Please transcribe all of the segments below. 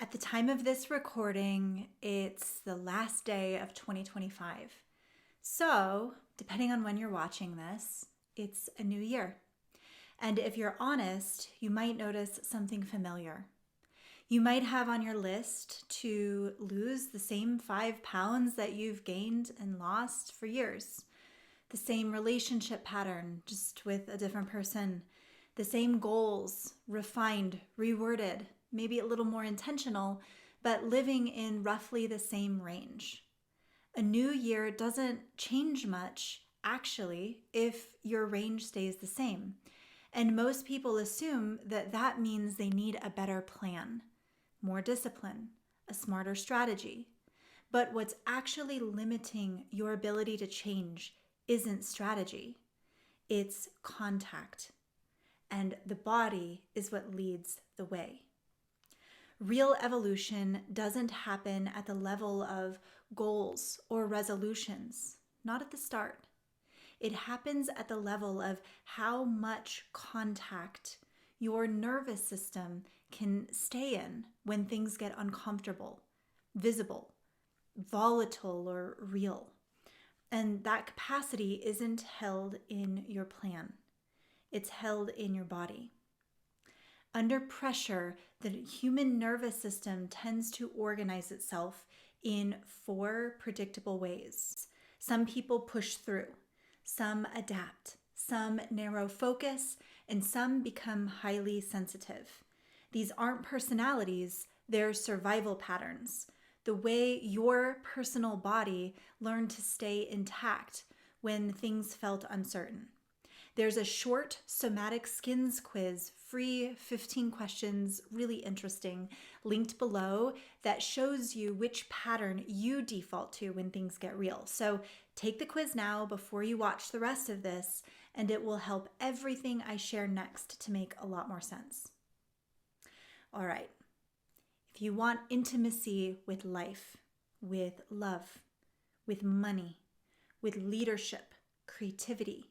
At the time of this recording, it's the last day of 2025. So, depending on when you're watching this, it's a new year. And if you're honest, you might notice something familiar. You might have on your list to lose the same 5 pounds that you've gained and lost for years. The same relationship pattern, just with a different person. The same goals, refined, reworded, maybe a little more intentional, but living in roughly the same range. A new year doesn't change much, actually, if your range stays the same. And most people assume that that means they need a better plan, more discipline, a smarter strategy. But what's actually limiting your ability to change isn't strategy, it's contact. And the body is what leads the way. Real evolution doesn't happen at the level of goals or resolutions, not at the start. It happens at the level of how much contact your nervous system can stay in when things get uncomfortable, visible, volatile, or real. And that capacity isn't held in your plan. It's held in your body. Under pressure, the human nervous system tends to organize itself in 4 predictable ways. Some people push through, some adapt, some narrow focus, and some become highly sensitive. These aren't personalities, they're survival patterns. The way your personal body learned to stay intact when things felt uncertain. There's a short somatic skills quiz, free 15 questions, really interesting, linked below that shows you which pattern you default to when things get real. So take the quiz now before you watch the rest of this, and it will help everything I share next to make a lot more sense. All right. If you want intimacy with life, with love, with money, with leadership, creativity,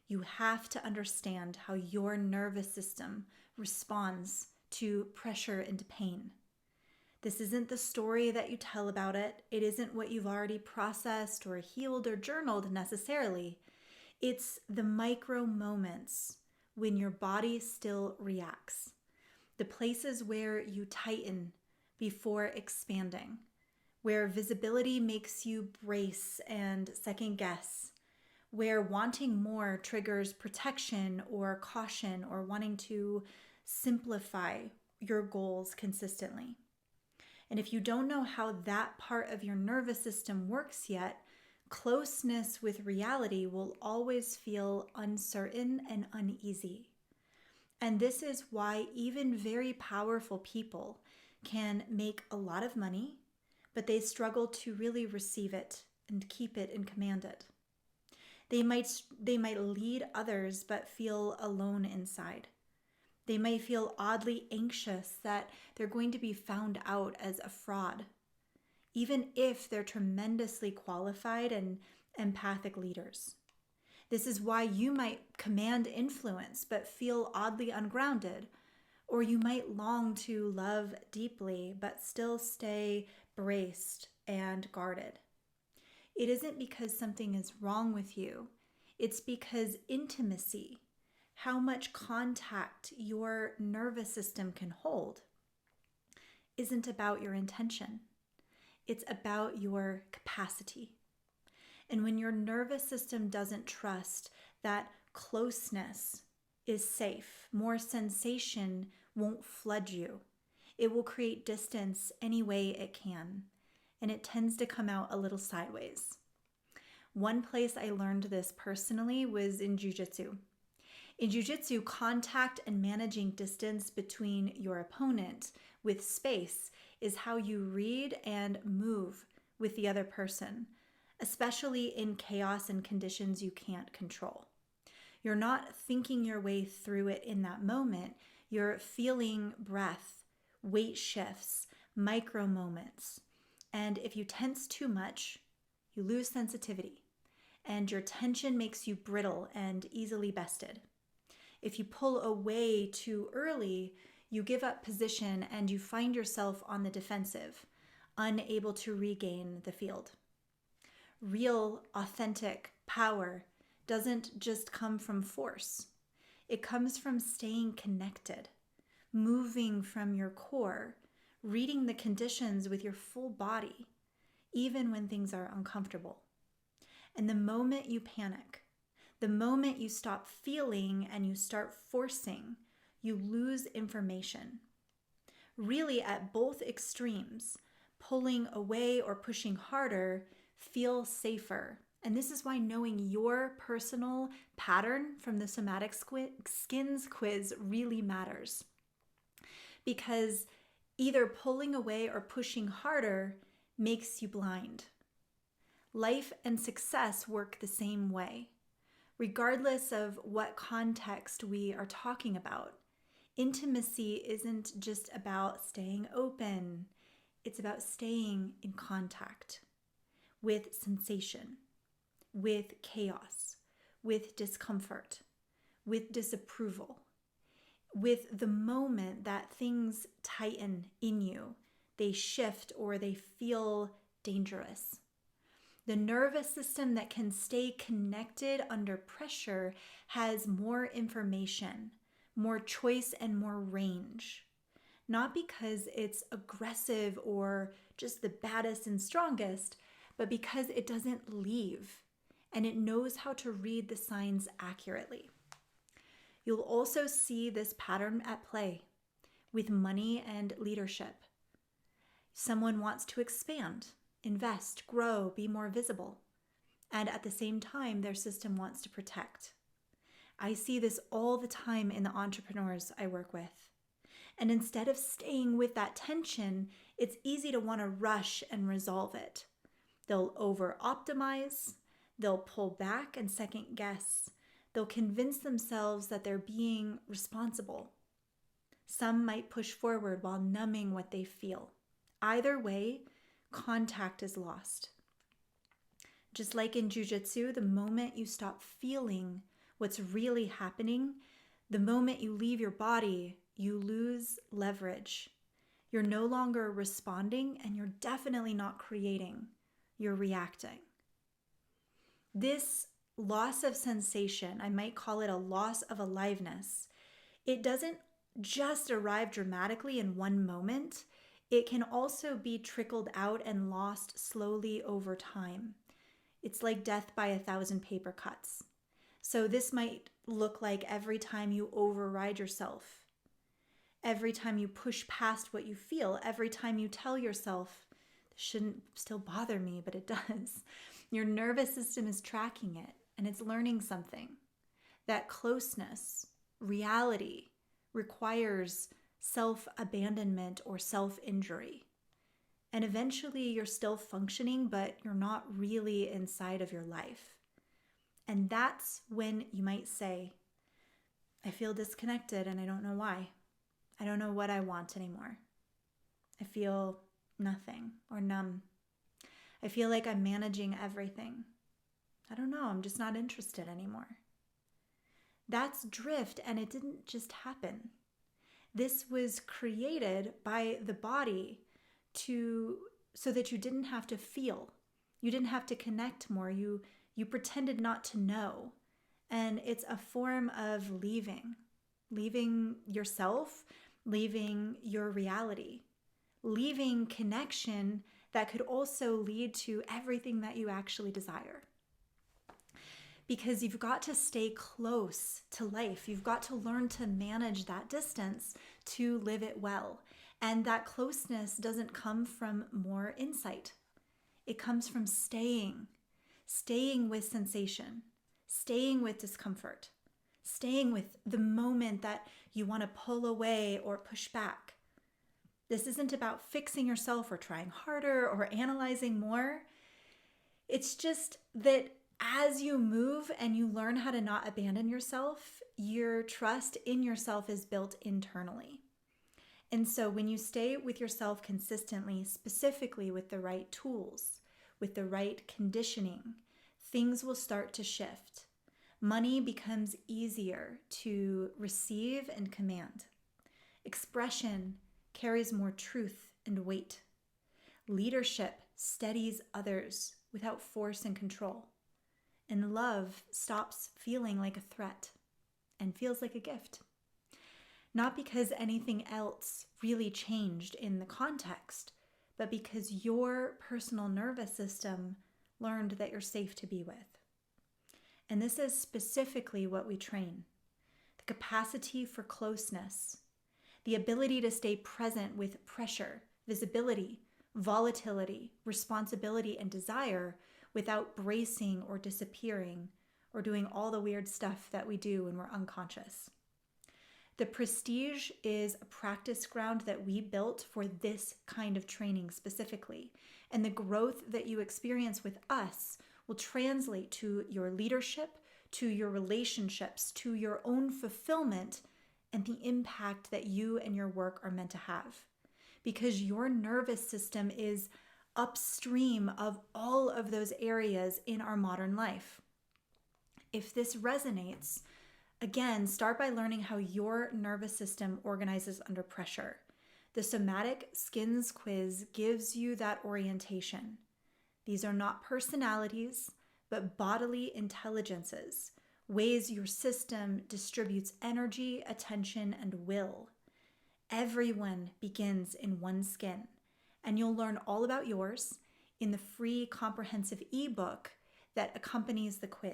you have to understand how your nervous system responds to pressure and pain. This isn't the story that you tell about it. It isn't what you've already processed or healed or journaled necessarily. It's the micro moments when your body still reacts. The places where you tighten before expanding, where visibility makes you brace and second guess, where wanting more triggers protection or caution or wanting to simplify your goals consistently. And if you don't know how that part of your nervous system works yet, closeness with reality will always feel uncertain and uneasy. And this is why even very powerful people can make a lot of money, but they struggle to really receive it and keep it and command it. They might lead others but feel alone inside. They may feel oddly anxious that they're going to be found out as a fraud, even if they're tremendously qualified and empathic leaders. This is why you might command influence but feel oddly ungrounded, or you might long to love deeply but still stay braced and guarded. It isn't because something is wrong with you. It's because intimacy, how much contact your nervous system can hold, isn't about your intention. It's about your capacity. And when your nervous system doesn't trust that closeness is safe, more sensation won't flood you. It will create distance any way it can. And it tends to come out a little sideways. One place I learned this personally was in Jiu-Jitsu. In Jiu-Jitsu, contact and managing distance between your opponent with space is how you read and move with the other person, especially in chaos and conditions you can't control. You're not thinking your way through it in that moment. You're feeling breath, weight shifts, micro moments. And if you tense too much, you lose sensitivity, and your tension makes you brittle and easily bested. If you pull away too early, You give up position and you find yourself on the defensive, unable to regain the field. Real, authentic power doesn't just come from force. It comes from staying connected, moving from your core, reading the conditions with your full body, even when things are uncomfortable. And the moment you panic, the moment you stop feeling and you start forcing, you lose information. Really, at both extremes, pulling away or pushing harder feel safer. And this is why knowing your personal pattern from the somatic skins quiz really matters. Because either pulling away or pushing harder makes you blind. Life and success work the same way. Regardless of what context we are talking about, intimacy isn't just about staying open. It's about staying in contact with sensation, with chaos, with discomfort, with disapproval, with the moment that things tighten in you, they shift or they feel dangerous. The nervous system that can stay connected under pressure has more information, more choice, and more range. Not because it's aggressive or just the baddest and strongest, but because it doesn't leave and it knows how to read the signs accurately. You'll also see this pattern at play with money and leadership. Someone wants to expand, invest, grow, be more visible, and at the same time, their system wants to protect. I see this all the time in the entrepreneurs I work with. And instead of staying with that tension, it's easy to want to rush and resolve it. They'll over-optimize, they'll pull back and second guess. They'll convince themselves that they're being responsible. Some might push forward while numbing what they feel. Either way, contact is lost. Just like in Jiu-Jitsu, the moment you stop feeling what's really happening, the moment you leave your body, you lose leverage. You're no longer responding and you're definitely not creating. You're reacting. This loss of sensation, I might call it a loss of aliveness, it doesn't just arrive dramatically in one moment. It can also be trickled out and lost slowly over time. It's like death by 1,000 paper cuts. So this might look like every time you override yourself, every time you push past what you feel, every time you tell yourself, this shouldn't still bother me, but it does. Your nervous system is tracking it and it's learning something. That closeness, reality, requires self-abandonment or self-injury. And eventually you're still functioning, but you're not really inside of your life. And that's when you might say, I feel disconnected and I don't know why. I don't know what I want anymore. I feel nothing or numb. I feel like I'm managing everything. I don't know, I'm just not interested anymore. That's drift, and it didn't just happen. This was created by the body so that you didn't have to feel. You didn't have to connect more. You pretended not to know. And it's a form of leaving yourself, leaving your reality, leaving connection that could also lead to everything that you actually desire. Because you've got to stay close to life. You've got to learn to manage that distance to live it well. And that closeness doesn't come from more insight. It comes from staying with sensation, staying with discomfort, staying with the moment that you want to pull away or push back. This isn't about fixing yourself or trying harder or analyzing more. It's just that as you move and you learn how to not abandon yourself, your trust in yourself is built internally. And so when you stay with yourself consistently, specifically with the right tools, with the right conditioning, things will start to shift. Money becomes easier to receive and command. Expression carries more truth and weight. Leadership steadies others without force and control. And love stops feeling like a threat and feels like a gift. Not because anything else really changed in the context, but because your personal nervous system learned that you're safe to be with. And this is specifically what we train: the capacity for closeness, the ability to stay present with pressure, visibility, volatility, responsibility, and desire without bracing or disappearing or doing all the weird stuff that we do when we're unconscious. The Prestige is a practice ground that we built for this kind of training specifically, and the growth that you experience with us will translate to your leadership, to your relationships, to your own fulfillment, and the impact that you and your work are meant to have. Because your nervous system is upstream of all of those areas in our modern life. If this resonates, again, start by learning how your nervous system organizes under pressure. The Somatic Skins quiz gives you that orientation. These are not personalities, but bodily intelligences, ways your system distributes energy, attention, and will. Everyone begins in one skin, and you'll learn all about yours in the free comprehensive ebook that accompanies the quiz.